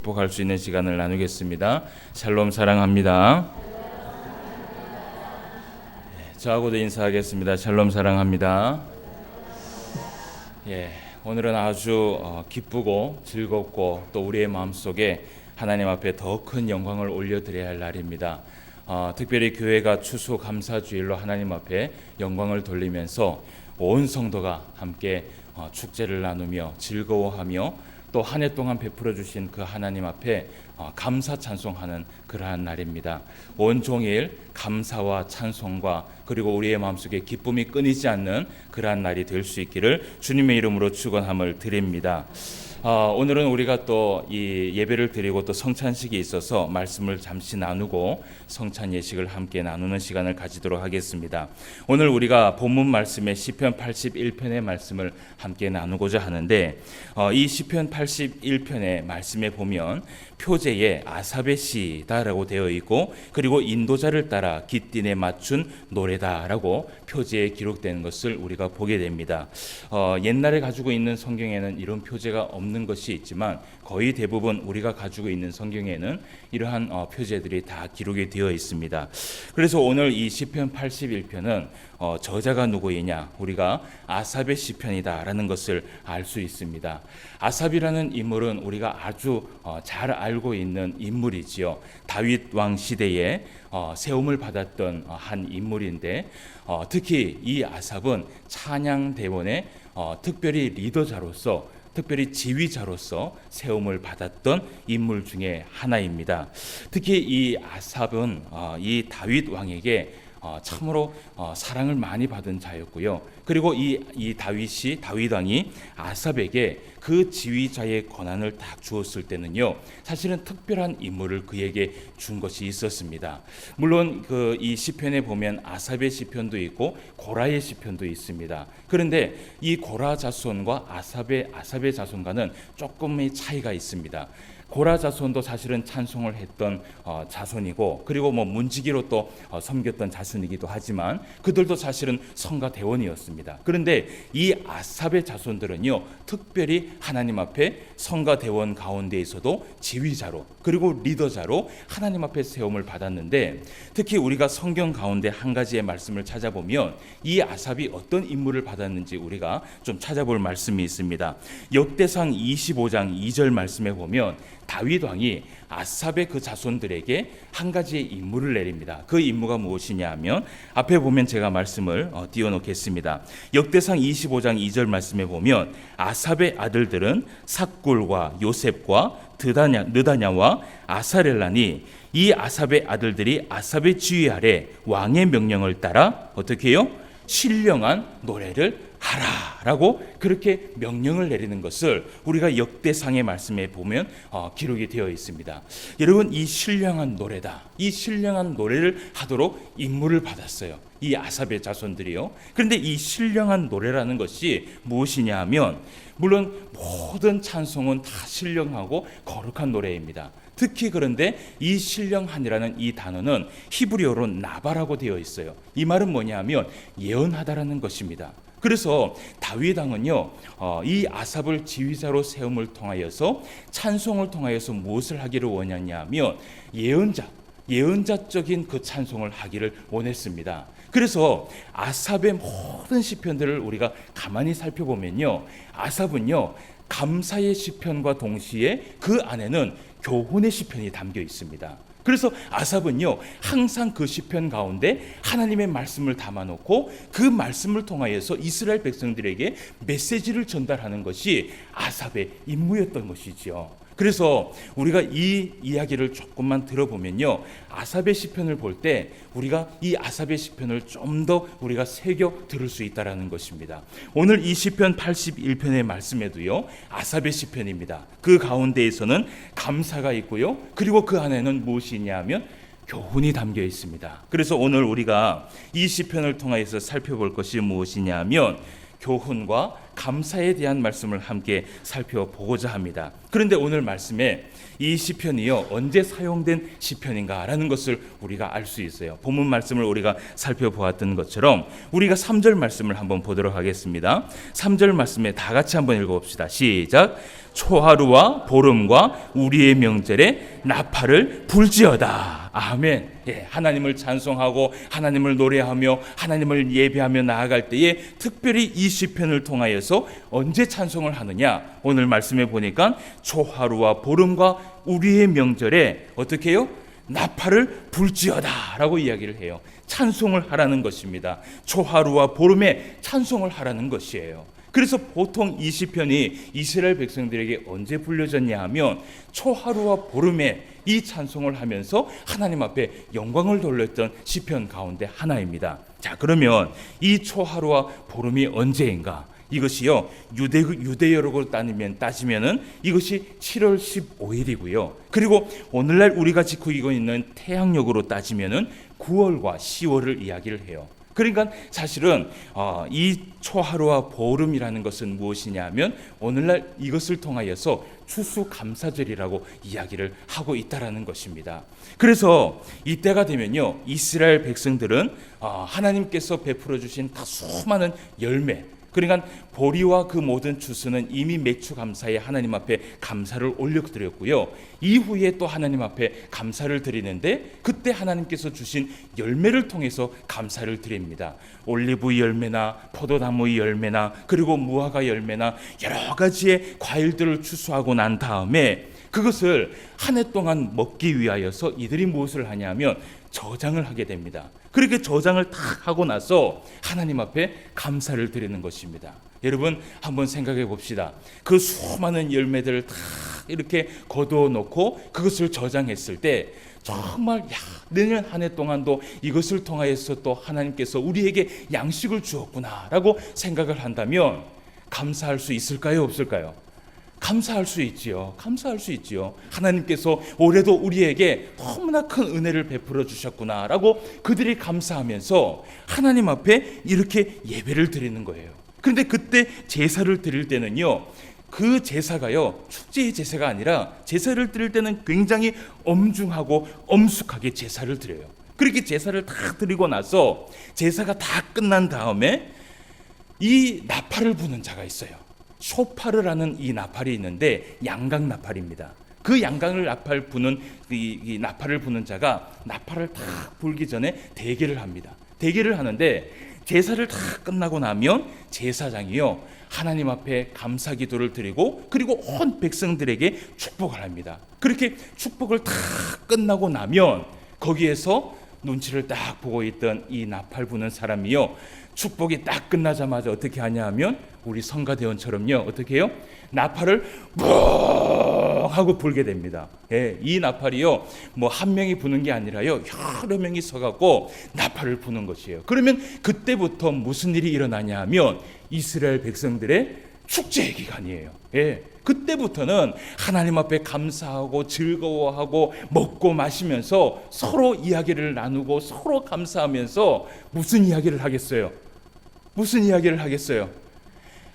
극복할 수 있는 시간을 나누겠습니다. 샬롬 사랑합니다. 저하고도 인사하겠습니다. 샬롬 사랑합니다. 오늘은 아주 기쁘고 즐겁고 또 우리의 마음속에 하나님 앞에 더 큰 영광을 올려드려야 할 날입니다. 특별히 교회가 추수 감사주일로 하나님 앞에 영광을 돌리면서 온 성도가 함께 축제를 나누며 즐거워하며 또 한 해 동안 베풀어 주신 그 하나님 앞에 감사 찬송하는 그러한 날입니다. 온종일 감사와 찬송과 그리고 우리의 마음속에 기쁨이 끊이지 않는 그러한 날이 될 수 있기를 주님의 이름으로 축원함을 드립니다. 오늘은 우리가 또 이 예배를 드리고 또 성찬식이 있어서 말씀을 잠시 나누고 성찬 예식을 함께 나누는 시간을 가지도록 하겠습니다. 오늘 우리가 본문 말씀의 시편 81편의 말씀을 함께 나누고자 하는데 이 시편 81편의 말씀에 보면 표제에 아삽의 시다라고 되어 있고 그리고 인도자를 따라 깃딘에 맞춘 노래다라고 표제에 기록되는 것을 우리가 보게 됩니다. 옛날에 가지고 있는 성경에는 이런 표제가 없는 것이 있지만 거의 대부분 우리가 가지고 있는 성경에는 이러한 표제들이 다 기록이 되어 있습니다. 그래서 오늘 이 시편 81편은 저자가 누구이냐, 우리가 아삽의 시편이다라는 것을 알 수 있습니다. 아삽이라는 인물은 우리가 아주 잘 알고 있는 인물이지요. 다윗 왕 시대에 세움을 받았던 한 인물인데 특히 이 아삽은 찬양 대원의 특별히 리더자로서 특별히 지휘자로서 세움을 받았던 인물 중에 하나입니다. 특히 이 아삽은 이 다윗 왕에게 참으로 사랑을 많이 받은 자였고요. 그리고 이 다윗 왕이 아삽에게 그 지휘자의 권한을 딱 주었을 때는요, 사실은 특별한 임무를 그에게 준 것이 있었습니다. 물론 이 시편에 보면 아삽의 시편도 있고 고라의 시편도 있습니다. 그런데 이 고라 자손과 아삽의 자손과는 조금의 차이가 있습니다. 고라 자손도 사실은 찬송을 했던 자손이고 그리고 문지기로 또 섬겼던 자손이기도 하지만 그들도 사실은 성가 대원이었습니다. 그런데 이 아삽의 자손들은요, 특별히 하나님 앞에 성가 대원 가운데에서도 지휘자로 그리고 리더자로 하나님 앞에 세움을 받았는데 특히 우리가 성경 가운데 한 가지의 말씀을 찾아보면 이 아삽이 어떤 임무를 받았는지 우리가 좀 찾아볼 말씀이 있습니다. 역대상 25장 2절 말씀에 보면 다윗 왕이 아삽의 그 자손들에게 한 가지의 임무를 내립니다. 그 임무가 무엇이냐 하면 앞에 보면 제가 말씀을 띄워놓겠습니다. 역대상 25장 2절 말씀에 보면 아삽의 아들들은 삭굴과 요셉과 느다냐와 아사렐라니 이 아삽의 아들들이 아삽의 지휘 아래 왕의 명령을 따라 어떻게 해요? 신령한 노래를 하라라고 그렇게 명령을 내리는 것을 우리가 역대상의 말씀에 보면 기록이 되어 있습니다. 여러분, 이 신령한 노래다, 이 신령한 노래를 하도록 임무를 받았어요, 이 아삽의 자손들이요. 그런데 이 신령한 노래라는 것이 무엇이냐 하면 물론 모든 찬송은 다 신령하고 거룩한 노래입니다. 특히 그런데 이 신령한이라는 이 단어는 히브리어로 나바라고 되어 있어요. 이 말은 뭐냐 하면 예언하다라는 것입니다. 그래서 다윗 왕은요, 이 아삽을 지휘자로 세움을 통하여서 찬송을 통하여서 무엇을 하기를 원했냐 하면 예언자적인 그 찬송을 하기를 원했습니다. 그래서 아삽의 모든 시편들을 우리가 가만히 살펴보면요, 아삽은요 감사의 시편과 동시에 그 안에는 교훈의 시편이 담겨 있습니다. 그래서 아삽은요 항상 그 시편 가운데 하나님의 말씀을 담아놓고 그 말씀을 통하여서 이스라엘 백성들에게 메시지를 전달하는 것이 아삽의 임무였던 것이죠. 그래서 우리가 이 이야기를 조금만 들어보면요, 아삽의 시편을 볼 때 우리가 이 아삽의 시편을 좀 더 우리가 새겨 들을 수 있다라는 것입니다. 오늘 이 시편 81편의 말씀에도요 아삽의 시편입니다. 그 가운데에서는 감사가 있고요, 그리고 그 안에는 무엇이 있냐면 교훈이 담겨 있습니다. 그래서 오늘 우리가 이 시편을 통해서 살펴볼 것이 무엇이냐면 교훈과 감사에 대한 말씀을 함께 살펴보고자 합니다. 그런데 오늘 말씀에 이 시편이요 언제 사용된 시편인가라는 것을 우리가 알 수 있어요. 본문 말씀을 우리가 살펴보았던 것처럼 우리가 3절 말씀을 한번 보도록 하겠습니다. 3절 말씀에 다 같이 한번 읽어봅시다. 시작. 초하루와 보름과 우리의 명절에 나팔을 불지어다. 아멘. 예, 하나님을 찬송하고 하나님을 노래하며 하나님을 예배하며 나아갈 때에 특별히 이 시편을 통하여서 언제 찬송을 하느냐? 오늘 말씀해 보니까 초하루와 보름과 우리의 명절에 어떻게 해요? 나팔을 불지어다 라고 이야기를 해요. 찬송을 하라는 것입니다. 초하루와 보름에 찬송을 하라는 것이에요. 그래서 보통 이 시편이 이스라엘 백성들에게 언제 불려졌냐 하면 초하루와 보름에 이 찬송을 하면서 하나님 앞에 영광을 돌렸던 시편 가운데 하나입니다. 자, 그러면 이 초하루와 보름이 언제인가? 이것이요, 유대여로 따지면은 이것이 7월 15일이고요. 그리고 오늘날 우리가 지키고 있는 태양력으로 따지면은 9월과 10월을 이야기를 해요. 그러니까 사실은 이 초하루와 보름이라는 것은 무엇이냐면 오늘날 이것을 통하여서 추수감사절이라고 이야기를 하고 있다라는 것입니다. 그래서 이때가 되면요, 이스라엘 백성들은 하나님께서 베풀어 주신 다 수많은 열매, 그러니까 보리와 그 모든 추수는 이미 맥주 감사에 하나님 앞에 감사를 올려드렸고요. 이후에 또 하나님 앞에 감사를 드리는데 그때 하나님께서 주신 열매를 통해서 감사를 드립니다. 올리브 열매나 포도나무 열매나 그리고 무화과 열매나 여러 가지의 과일들을 추수하고 난 다음에 그것을 한 해 동안 먹기 위하여서 이들이 무엇을 하냐면 저장을 하게 됩니다. 그렇게 저장을 딱 하고 나서 하나님 앞에 감사를 드리는 것입니다. 여러분 한번 생각해 봅시다. 그 수많은 열매들을 다 이렇게 거두어 놓고 그것을 저장했을 때 정말 내년 한 해 동안도 이것을 통하여서 또 하나님께서 우리에게 양식을 주었구나라고 생각을 한다면 감사할 수 있을까요? 없을까요? 감사할 수 있지요. 감사할 수 있지요. 하나님께서 올해도 우리에게 너무나 큰 은혜를 베풀어 주셨구나라고 그들이 감사하면서 하나님 앞에 이렇게 예배를 드리는 거예요. 그런데 그때 제사를 드릴 때는요, 그 제사가요, 축제의 제사가 아니라 제사를 드릴 때는 굉장히 엄중하고 엄숙하게 제사를 드려요. 그렇게 제사를 다 드리고 나서 제사가 다 끝난 다음에 이 나팔을 부는 자가 있어요. 쇼파르라는 이 나팔이 있는데 양각 나팔입니다. 그 양각을 나팔 부는 이 나팔을 부는 자가 나팔을 다 불기 전에 대기를 합니다. 대기를 하는데 제사를 다 끝나고 나면 제사장이요, 하나님 앞에 감사 기도를 드리고 그리고 온 백성들에게 축복을 합니다. 그렇게 축복을 다 끝나고 나면 거기에서 눈치를 딱 보고 있던 이 나팔 부는 사람이요, 축복이 딱 끝나자마자 어떻게 하냐 하면 우리 성가대원처럼요, 어떻게 해요? 나팔을 뿡 하고 불게 됩니다. 예, 이 나팔이요, 뭐 한 명이 부는 게 아니라요, 여러 명이 서갖고 나팔을 부는 것이에요. 그러면 그때부터 무슨 일이 일어나냐 하면 이스라엘 백성들의 축제의 기간이에요. 예, 그때부터는 하나님 앞에 감사하고 즐거워하고 먹고 마시면서 서로 이야기를 나누고 서로 감사하면서 무슨 이야기를 하겠어요? 무슨 이야기를 하겠어요?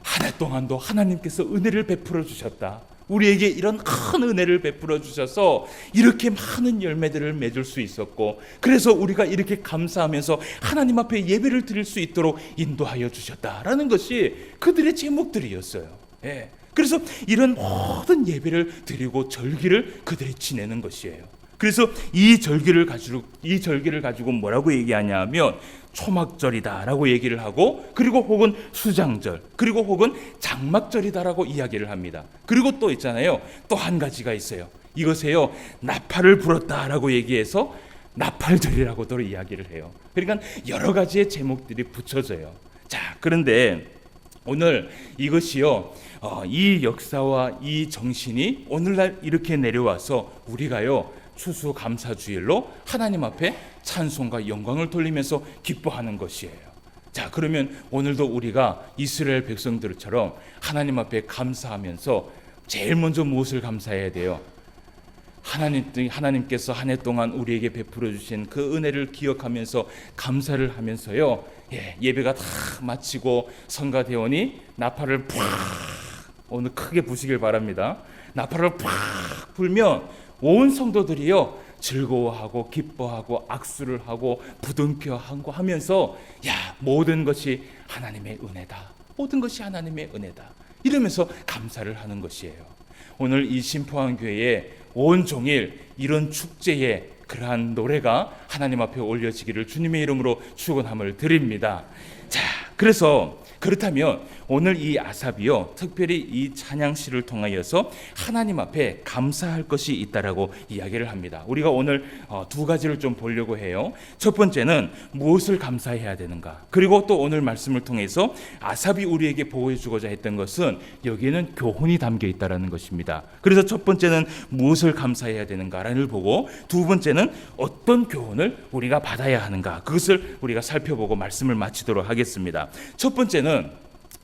한 해 동안도 하나님께서 은혜를 베풀어 주셨다. 우리에게 이런 큰 은혜를 베풀어 주셔서 이렇게 많은 열매들을 맺을 수 있었고, 그래서 우리가 이렇게 감사하면서 하나님 앞에 예배를 드릴 수 있도록 인도하여 주셨다라는 것이 그들의 제목들이었어요. 예. 그래서 이런 모든 예배를 드리고 절기를 그들이 지내는 것이에요. 그래서 이 절기를 가지고 뭐라고 얘기하냐면 초막절이다라고 얘기를 하고, 그리고 혹은 수장절, 그리고 혹은 장막절이다라고 이야기를 합니다. 그리고 또 있잖아요, 또 한 가지가 있어요. 이것에요, 나팔을 불었다라고 얘기해서 나팔절이라고도 이야기를 해요. 그러니까 여러 가지의 제목들이 붙여져요. 자, 그런데 오늘 이것이요, 이 역사와 이 정신이 오늘날 이렇게 내려와서 우리가요, 추수감사주일로 하나님 앞에 찬송과 영광을 돌리면서 기뻐하는 것이에요. 자, 그러면 오늘도 우리가 이스라엘 백성들처럼 하나님 앞에 감사하면서 제일 먼저 무엇을 감사해야 돼요? 하나님께서 한 해 동안 우리에게 베풀어 주신 그 은혜를 기억하면서 감사를 하면서요, 예배가 다 마치고 성가대원이 나팔을 팍, 오늘 크게 부시길 바랍니다. 나팔을 팍 불면 온 성도들이요, 즐거워하고 기뻐하고 악수를 하고 부둥켜 하고 하면서 모든 것이 하나님의 은혜다, 모든 것이 하나님의 은혜다, 이러면서 감사를 하는 것이에요. 오늘 이 심포한 교회에 온종일 이런 축제에 그러한 노래가 하나님 앞에 올려지기를 주님의 이름으로 축원함을 드립니다. 자, 그래서 그렇다면 오늘 이 아삽이요, 특별히 이 찬양시를 통하여서 하나님 앞에 감사할 것이 있다라고 이야기를 합니다. 우리가 오늘 두 가지를 좀 보려고 해요. 첫 번째는 무엇을 감사해야 되는가, 그리고 또 오늘 말씀을 통해서 아삽이 우리에게 보여주고자 했던 것은 여기에는 교훈이 담겨 있다라는 것입니다. 그래서 첫 번째는 무엇을 감사해야 되는가를 보고, 두 번째는 어떤 교훈을 우리가 받아야 하는가, 그것을 우리가 살펴보고 말씀을 마치도록 하겠습니다. 첫 번째는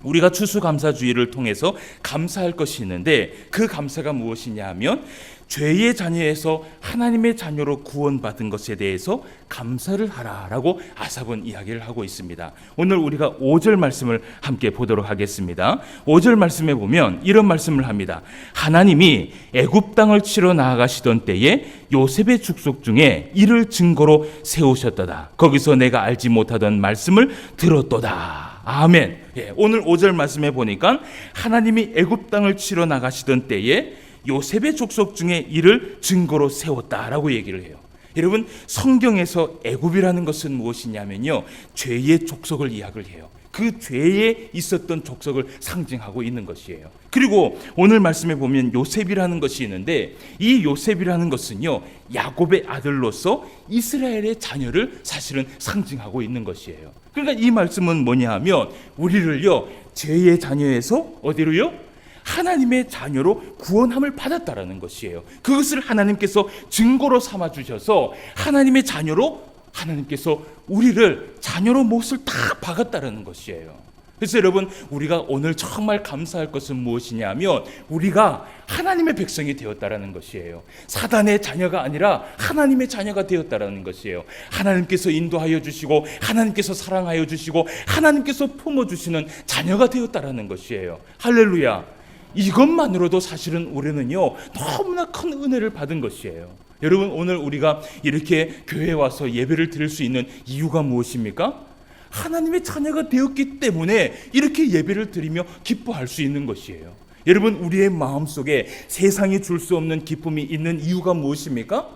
우리가 추수감사주의를 통해서 감사할 것이 있는데, 그 감사가 무엇이냐 하면 죄의 자녀에서 하나님의 자녀로 구원받은 것에 대해서 감사를 하라라고 아삽은 이야기를 하고 있습니다. 오늘 우리가 5절 말씀을 함께 보도록 하겠습니다. 5절 말씀에 보면 이런 말씀을 합니다. 하나님이 애굽 땅을 치러 나아가시던 때에 요셉의 축속 중에 이를 증거로 세우셨도다. 거기서 내가 알지 못하던 말씀을 들었도다. 아멘. 예, 오늘 5절 말씀에 보니까 하나님이 애굽 땅을 치러 나가시던 때에 요셉의 족속 중에 이를 증거로 세웠다라고 얘기를 해요. 여러분, 성경에서 애굽이라는 것은 무엇이냐면요, 죄의 족속을 이야기를 해요. 그 죄에 있었던 족속을 상징하고 있는 것이에요. 그리고 오늘 말씀에 보면 요셉이라는 것이 있는데, 이 요셉이라는 것은요, 야곱의 아들로서 이스라엘의 자녀를 사실은 상징하고 있는 것이에요. 그러니까 이 말씀은 뭐냐 하면 우리를요, 죄의 자녀에서 어디로요? 하나님의 자녀로 구원함을 받았다라는 것이에요. 그것을 하나님께서 증거로 삼아 주셔서 하나님의 자녀로, 하나님께서 우리를 자녀로 못을 다 박았다라는 것이에요. 그래서 여러분, 우리가 오늘 정말 감사할 것은 무엇이냐면 우리가 하나님의 백성이 되었다라는 것이에요. 사단의 자녀가 아니라 하나님의 자녀가 되었다라는 것이에요. 하나님께서 인도하여 주시고, 하나님께서 사랑하여 주시고, 하나님께서 품어주시는 자녀가 되었다라는 것이에요. 할렐루야. 이것만으로도 사실은 우리는요, 너무나 큰 은혜를 받은 것이에요. 여러분, 오늘 우리가 이렇게 교회에 와서 예배를 드릴 수 있는 이유가 무엇입니까? 하나님의 자녀가 되었기 때문에 이렇게 예배를 드리며 기뻐할 수 있는 것이에요. 여러분, 우리의 마음속에 세상이 줄 수 없는 기쁨이 있는 이유가 무엇입니까?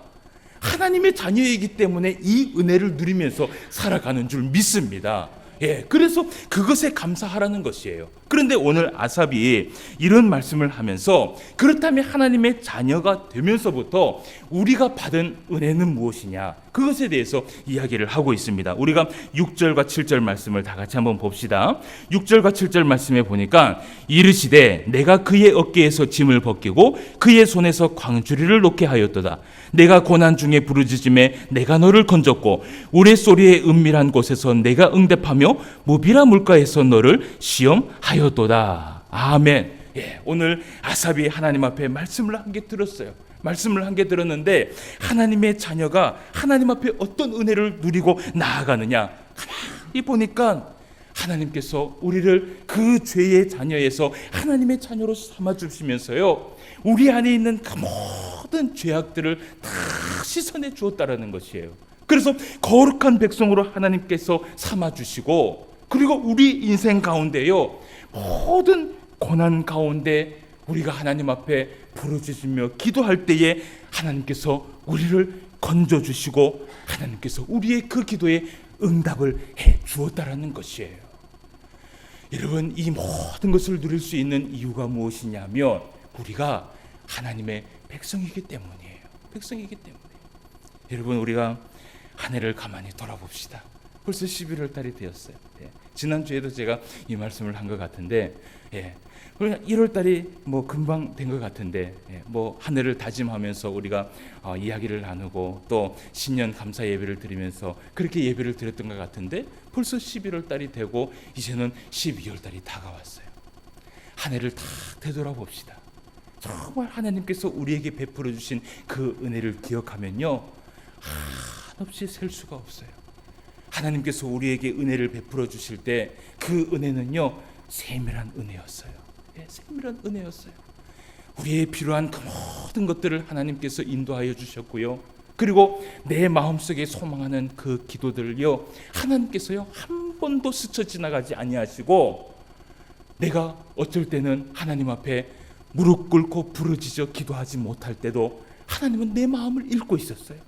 하나님의 자녀이기 때문에 이 은혜를 누리면서 살아가는 줄 믿습니다. 예, 그래서 그것에 감사하라는 것이에요. 그런데 오늘 아삽이 이런 말씀을 하면서, 그렇다면 하나님의 자녀가 되면서부터 우리가 받은 은혜는 무엇이냐, 그것에 대해서 이야기를 하고 있습니다. 우리가 6절과 7절 말씀을 다 같이 한번 봅시다. 6절과 7절 말씀에 보니까 이르시되 내가 그의 어깨에서 짐을 벗기고 그의 손에서 광주리를 놓게 하였도다. 내가 고난 중에 부르짖음에 내가 너를 건졌고 우레소리의 은밀한 곳에서 내가 응답하며 무비라 물가에서 너를 시험하였도다. 아멘. 예, 오늘 아삽이 하나님 앞에 말씀을 한 개 들었어요. 말씀을 한 개 들었는데, 하나님의 자녀가 하나님 앞에 어떤 은혜를 누리고 나아가느냐, 가만히 보니까 하나님께서 우리를 그 죄의 자녀에서 하나님의 자녀로 삼아주시면서요, 우리 안에 있는 그 모든 죄악들을 다 씻어내 주었다라는 것이에요. 그래서 거룩한 백성으로 하나님께서 삼아주시고, 그리고 우리 인생 가운데요, 모든 고난 가운데 우리가 하나님 앞에 부르짖으며 기도할 때에 하나님께서 우리를 건져주시고, 하나님께서 우리의 그 기도에 응답을 해 주었다라는 것이에요. 여러분, 이 모든 것을 누릴 수 있는 이유가 무엇이냐면 우리가 하나님의 백성이기 때문이에요. 백성이기 때문에. 여러분, 우리가 한 해를 가만히 돌아봅시다. 벌써 11월 달이 되었어요. 예. 지난주에도 제가 이 말씀을 한 것 같은데, 예. 1월 달이 뭐 금방 된 것 같은데, 예. 뭐 한 해를 다짐하면서 우리가 이야기를 나누고 또 신년 감사 예배를 드리면서 그렇게 예배를 드렸던 것 같은데, 벌써 11월 달이 되고 이제는 12월 달이 다가왔어요. 한 해를 딱 되돌아봅시다. 정말 하나님께서 우리에게 베풀어 주신 그 은혜를 기억하면요, 한없이 셀 수가 없어요. 하나님께서 우리에게 은혜를 베풀어 주실 때 그 은혜는요, 세밀한 은혜였어요. 예, 세밀한 은혜였어요. 우리의 필요한 그 모든 것들을 하나님께서 인도하여 주셨고요. 그리고 내 마음속에 소망하는 그 기도들을요, 하나님께서요 한 번도 스쳐 지나가지 아니하시고, 내가 어쩔 때는 하나님 앞에 무릎 꿇고 부르짖어 기도하지 못할 때도 하나님은 내 마음을 읽고 있었어요.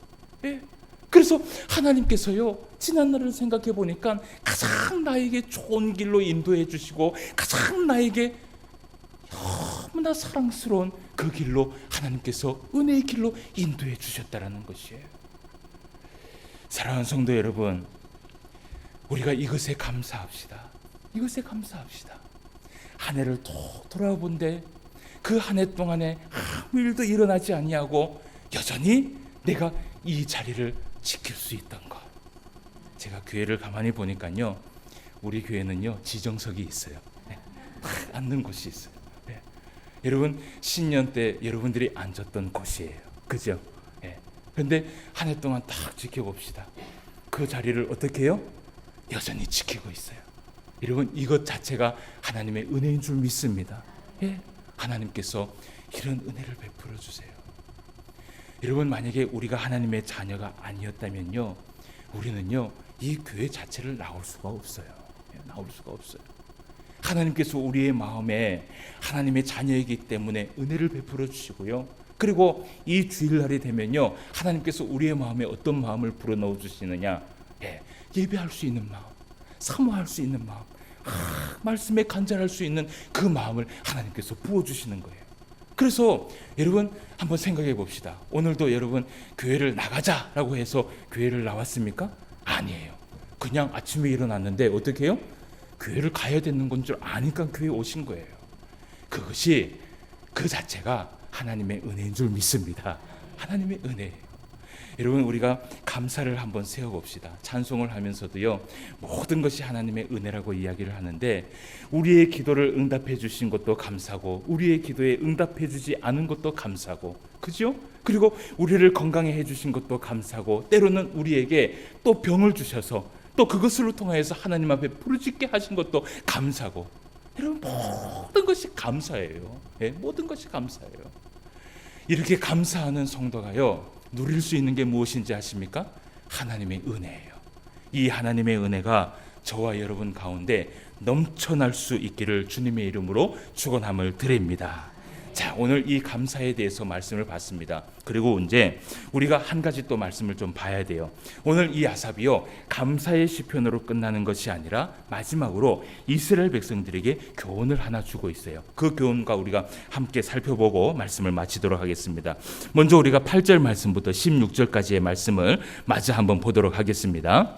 예. 그래서 하나님께서요, 지난날을 생각해 보니까 가장 나에게 좋은 길로 인도해 주시고 가장 나에게 너무나 사랑스러운 그 길로 하나님께서 은혜의 길로 인도해 주셨다라는 것이에요. 사랑하는 성도 여러분, 우리가 이것에 감사합시다. 이것에 감사합시다. 한 해를 톡 돌아본데 그 한 해 동안에 아무 일도 일어나지 아니하고 여전히 내가 이 자리를 지킬 수 있던 것. 제가 교회를 가만히 보니까요, 우리 교회는요 지정석이 있어요. 네. 앉는 곳이 있어요. 네. 여러분 신년 때 여러분들이 앉았던 곳이에요. 그죠? 네. 그런데 한 해 동안 딱 지켜봅시다. 그 자리를 어떻게 해요? 여전히 지키고 있어요. 여러분 이것 자체가 하나님의 은혜인 줄 믿습니다. 예. 하나님께서 이런 은혜를 베풀어 주세요. 여러분 만약에 우리가 하나님의 자녀가 아니었다면요, 우리는요 이 교회 자체를 나올 수가 없어요. 나올 수가 없어요. 하나님께서 우리의 마음에 하나님의 자녀이기 때문에 은혜를 베풀어 주시고요, 그리고 이 주일날이 되면요 하나님께서 우리의 마음에 어떤 마음을 불어넣어 주시느냐, 예배할 수 있는 마음, 사모할 수 있는 마음, 말씀에 간절할 수 있는 그 마음을 하나님께서 부어주시는 거예요. 그래서 여러분 한번 생각해 봅시다. 오늘도 여러분 교회를 나가자라고 해서 교회를 나왔습니까? 아니에요. 그냥 아침에 일어났는데 어떻게 해요? 교회를 가야 되는 건 줄 아니까 교회에 오신 거예요. 그것이 그 자체가 하나님의 은혜인 줄 믿습니다. 하나님의 은혜예요. 여러분 우리가 감사를 한번 세워봅시다. 찬송을 하면서도요 모든 것이 하나님의 은혜라고 이야기를 하는데, 우리의 기도를 응답해 주신 것도 감사고 우리의 기도에 응답해 주지 않은 것도 감사고, 그죠? 그리고 우리를 건강해 해주신 것도 감사고, 때로는 우리에게 또 병을 주셔서 또 그것을 통하여서 하나님 앞에 부르짖게 하신 것도 감사고, 여러분 모든 것이 감사해요. 모든 것이 감사해요. 이렇게 감사하는 성도가요 누릴 수 있는 게 무엇인지 아십니까? 하나님의 은혜예요. 이 하나님의 은혜가 저와 여러분 가운데 넘쳐날 수 있기를 주님의 이름으로 축원함을 드립니다. 자, 오늘 이 감사에 대해서 말씀을 봤습니다. 그리고 이제 우리가 한 가지 또 말씀을 좀 봐야 돼요. 오늘 이 아삽이요 감사의 시편으로 끝나는 것이 아니라 마지막으로 이스라엘 백성들에게 교훈을 하나 주고 있어요. 그 교훈과 우리가 함께 살펴보고 말씀을 마치도록 하겠습니다. 먼저 우리가 8절 말씀부터 16절까지의 말씀을 마저 한번 보도록 하겠습니다.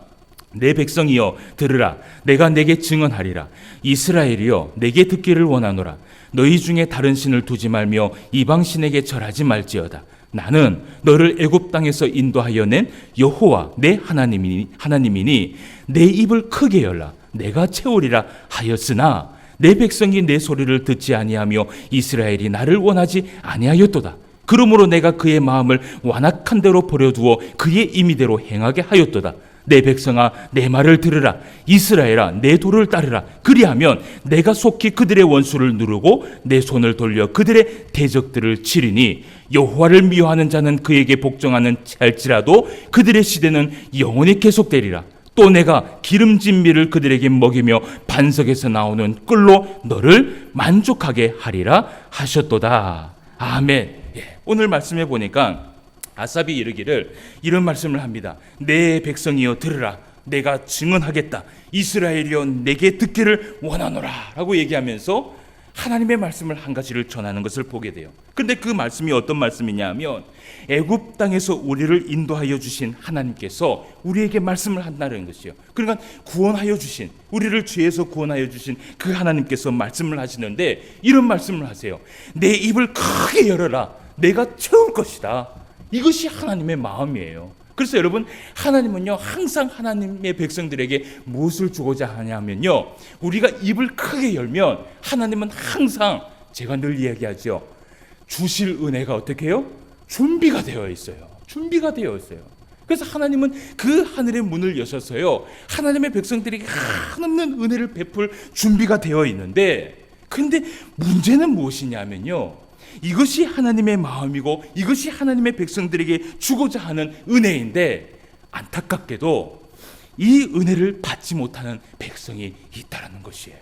내 백성이여 들으라, 내가 내게 증언하리라. 이스라엘이여 내게 듣기를 원하노라. 너희 중에 다른 신을 두지 말며 이방 신에게 절하지 말지어다. 나는 너를 애굽 땅에서 인도하여 낸 여호와 내 하나님이니 내 입을 크게 열라 내가 채우리라 하였으나 내 백성이 내 소리를 듣지 아니하며 이스라엘이 나를 원하지 아니하였도다. 그러므로 내가 그의 마음을 완악한 대로 버려두어 그의 임의대로 행하게 하였도다. 내 백성아 내 말을 들으라. 이스라엘아 내 도를 따르라. 그리하면 내가 속히 그들의 원수를 누르고 내 손을 돌려 그들의 대적들을 치리니 여호와를 미워하는 자는 그에게 복종하는 할지라도 그들의 시대는 영원히 계속되리라. 또 내가 기름진 밀을 그들에게 먹이며 반석에서 나오는 꿀로 너를 만족하게 하리라 하셨도다. 아멘. 오늘 말씀해 보니까 아삽이 이르기를 이런 말씀을 합니다. 내 백성이여 들으라. 내가 증언하겠다. 이스라엘이여 내게 듣기를 원하노라 라고 얘기하면서 하나님의 말씀을 한 가지를 전하는 것을 보게 돼요. 그런데 그 말씀이 어떤 말씀이냐 하면 애굽 땅에서 우리를 인도하여 주신 하나님께서 우리에게 말씀을 한다는 것이요. 그러니까 구원하여 주신, 우리를 죄에서 구원하여 주신 그 하나님께서 말씀을 하시는데 이런 말씀을 하세요. 내 입을 크게 열어라. 내가 채울 것이다. 이것이 하나님의 마음이에요. 그래서 여러분 하나님은요 항상 하나님의 백성들에게 무엇을 주고자 하냐면요, 우리가 입을 크게 열면 하나님은 항상, 제가 늘 이야기하죠, 주실 은혜가 어떻게 해요? 준비가 되어 있어요. 준비가 되어 있어요. 그래서 하나님은 그 하늘의 문을 여셔서요 하나님의 백성들에게 한없는 은혜를 베풀 준비가 되어 있는데, 근데 문제는 무엇이냐면요, 이것이 하나님의 마음이고 이것이 하나님의 백성들에게 주고자 하는 은혜인데 안타깝게도 이 은혜를 받지 못하는 백성이 있다는 것이에요.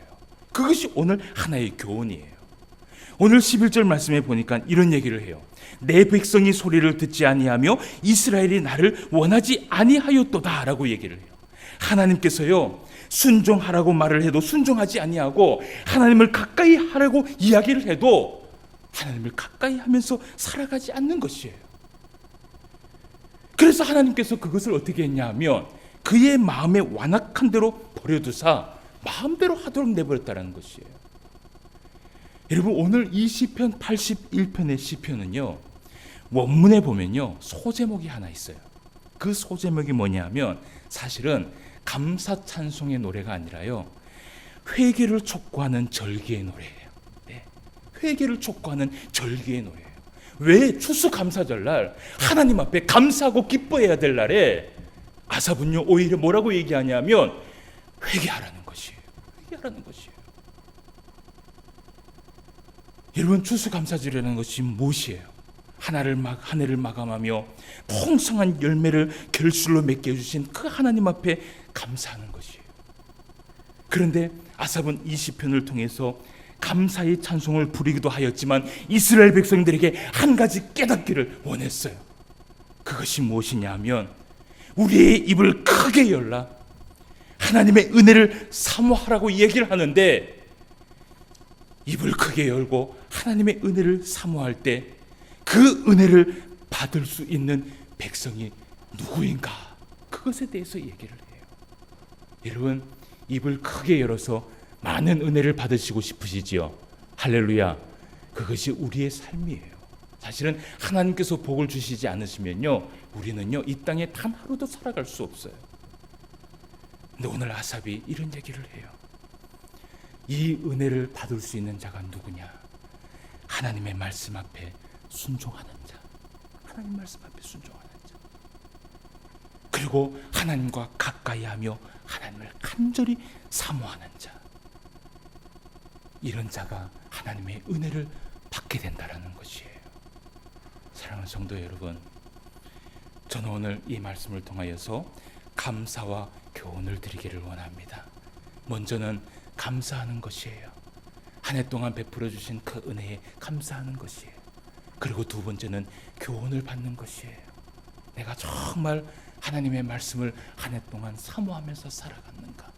그것이 오늘 하나의 교훈이에요. 오늘 11절 말씀에 보니까 이런 얘기를 해요. 내 백성이 소리를 듣지 아니하며 이스라엘이 나를 원하지 아니하였도다 라고 얘기를 해요. 하나님께서요, 순종하라고 말을 해도 순종하지 아니하고, 하나님을 가까이 하라고 이야기를 해도 하나님을 가까이 하면서 살아가지 않는 것이에요. 그래서 하나님께서 그것을 어떻게 했냐 하면 그의 마음에 완악한 대로 버려두사 마음대로 하도록 내버렸다는 것이에요. 여러분, 오늘 이 시편 81편의 시편은요, 원문에 보면요 소제목이 하나 있어요. 그 소제목이 뭐냐면 사실은 감사 찬송의 노래가 아니라요, 회개를 촉구하는 절기의 노래예요. 네. 회개를 촉구하는 절기의 노래예요. 왜 추수감사절날 하나님 앞에 감사하고 기뻐해야 될 날에 아삽은요 오히려 뭐라고 얘기하냐면 회개하라는 것이에요. 회개하라는 것이에요. 여러분, 추수감사절이라는 것이 무엇이에요? 한 해를 마감하며 풍성한 열매를 결실로 맺게 해주신 그 하나님 앞에 감사하는 것이에요. 그런데 아삽은 이 시편을 통해서 감사의 찬송을 부리기도 하였지만 이스라엘 백성들에게 한 가지 깨닫기를 원했어요. 그것이 무엇이냐 하면 우리의 입을 크게 열라 하나님의 은혜를 사모하라고 얘기를 하는데, 입을 크게 열고 하나님의 은혜를 사모할 때 그 은혜를 받을 수 있는 백성이 누구인가, 그것에 대해서 얘기를 해요. 여러분, 입을 크게 열어서 많은 은혜를 받으시고 싶으시지요? 할렐루야. 그것이 우리의 삶이에요. 사실은 하나님께서 복을 주시지 않으시면요 우리는요 이 땅에 단 하루도 살아갈 수 없어요. 근데 오늘 아삽이 이런 얘기를 해요. 이 은혜를 받을 수 있는 자가 누구냐? 하나님의 말씀 앞에 순종하는 자, 하나님 말씀 앞에 순종하는 자, 그리고 하나님과 가까이 하며 하나님을 간절히 사모하는 자, 이런 자가 하나님의 은혜를 받게 된다는 것이에요. 사랑하는 성도 여러분, 저는 오늘 이 말씀을 통하여서 감사와 교훈을 드리기를 원합니다. 먼저는 감사하는 것이에요. 한 해 동안 베풀어 주신 그 은혜에 감사하는 것이에요. 그리고 두 번째는 교훈을 받는 것이에요. 내가 정말 하나님의 말씀을 한 해 동안 사모하면서 살아갔는가?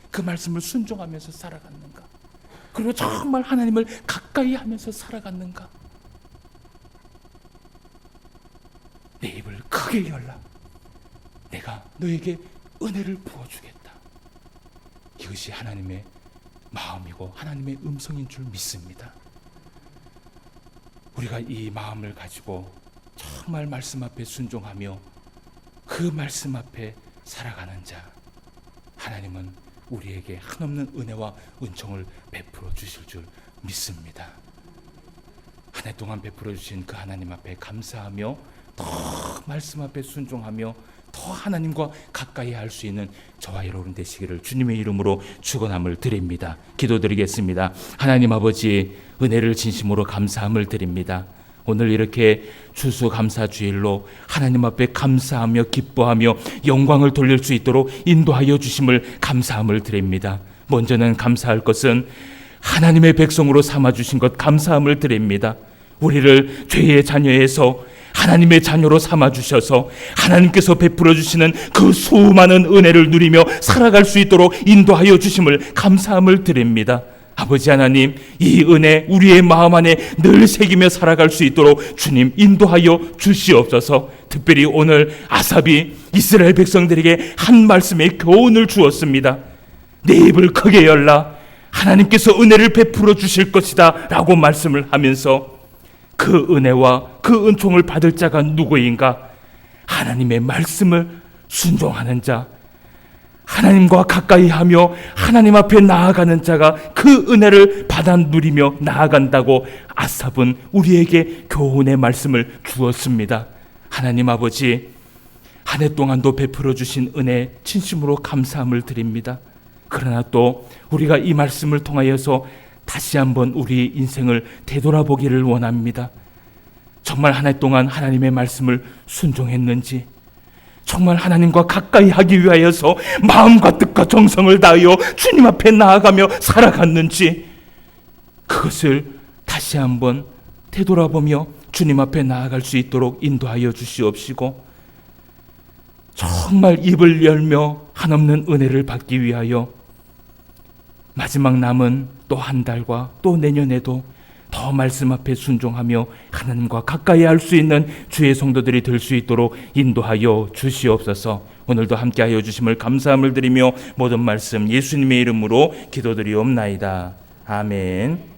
그 말씀을 순종하면서 살아갔는가? 그리고 정말 하나님을 가까이 하면서 살아갔는가? 내 입을 크게 열라. 내가 너에게 은혜를 부어주겠다. 이것이 하나님의 마음이고 하나님의 음성인 줄 믿습니다. 우리가 이 마음을 가지고 정말 말씀 앞에 순종하며 그 말씀 앞에 살아가는 자, 하나님은 우리에게 한없는 은혜와 은총을 베풀어 주실 줄 믿습니다. 한 해 동안 베풀어 주신 그 하나님 앞에 감사하며 더 말씀 앞에 순종하며 더 하나님과 가까이 할 수 있는 저와 여러분 되시기를 주님의 이름으로 축원함을 드립니다. 기도드리겠습니다. 하나님 아버지, 은혜를 진심으로 감사함을 드립니다. 오늘 이렇게 추수감사주일로 하나님 앞에 감사하며 기뻐하며 영광을 돌릴 수 있도록 인도하여 주심을 감사함을 드립니다. 먼저는 감사할 것은 하나님의 백성으로 삼아주신 것 감사함을 드립니다. 우리를 죄의 자녀에서 하나님의 자녀로 삼아주셔서 하나님께서 베풀어 주시는 그 수많은 은혜를 누리며 살아갈 수 있도록 인도하여 주심을 감사함을 드립니다. 아버지 하나님, 이 은혜 우리의 마음 안에 늘 새기며 살아갈 수 있도록 주님 인도하여 주시옵소서. 특별히 오늘 아삽이 이스라엘 백성들에게 한 말씀의 교훈을 주었습니다. 내 입을 크게 열라 하나님께서 은혜를 베풀어 주실 것이다 라고 말씀을 하면서 그 은혜와 그 은총을 받을 자가 누구인가? 하나님의 말씀을 순종하는 자, 하나님과 가까이 하며 하나님 앞에 나아가는 자가 그 은혜를 받아 누리며 나아간다고 아삽은 우리에게 교훈의 말씀을 주었습니다. 하나님 아버지, 한 해 동안도 베풀어 주신 은혜 진심으로 감사함을 드립니다. 그러나 또 우리가 이 말씀을 통하여서 다시 한번 우리 인생을 되돌아보기를 원합니다. 정말 한 해 동안 하나님의 말씀을 순종했는지, 정말 하나님과 가까이 하기 위하여서 마음과 뜻과 정성을 다하여 주님 앞에 나아가며 살아갔는지, 그것을 다시 한번 되돌아보며 주님 앞에 나아갈 수 있도록 인도하여 주시옵시고, 정말 입을 열며 한없는 은혜를 받기 위하여 마지막 남은 또 한 달과 또 내년에도 더 말씀 앞에 순종하며 하나님과 가까이 할 수 있는 주의 성도들이 될 수 있도록 인도하여 주시옵소서. 오늘도 함께하여 주심을 감사함을 드리며 모든 말씀 예수님의 이름으로 기도드리옵나이다. 아멘.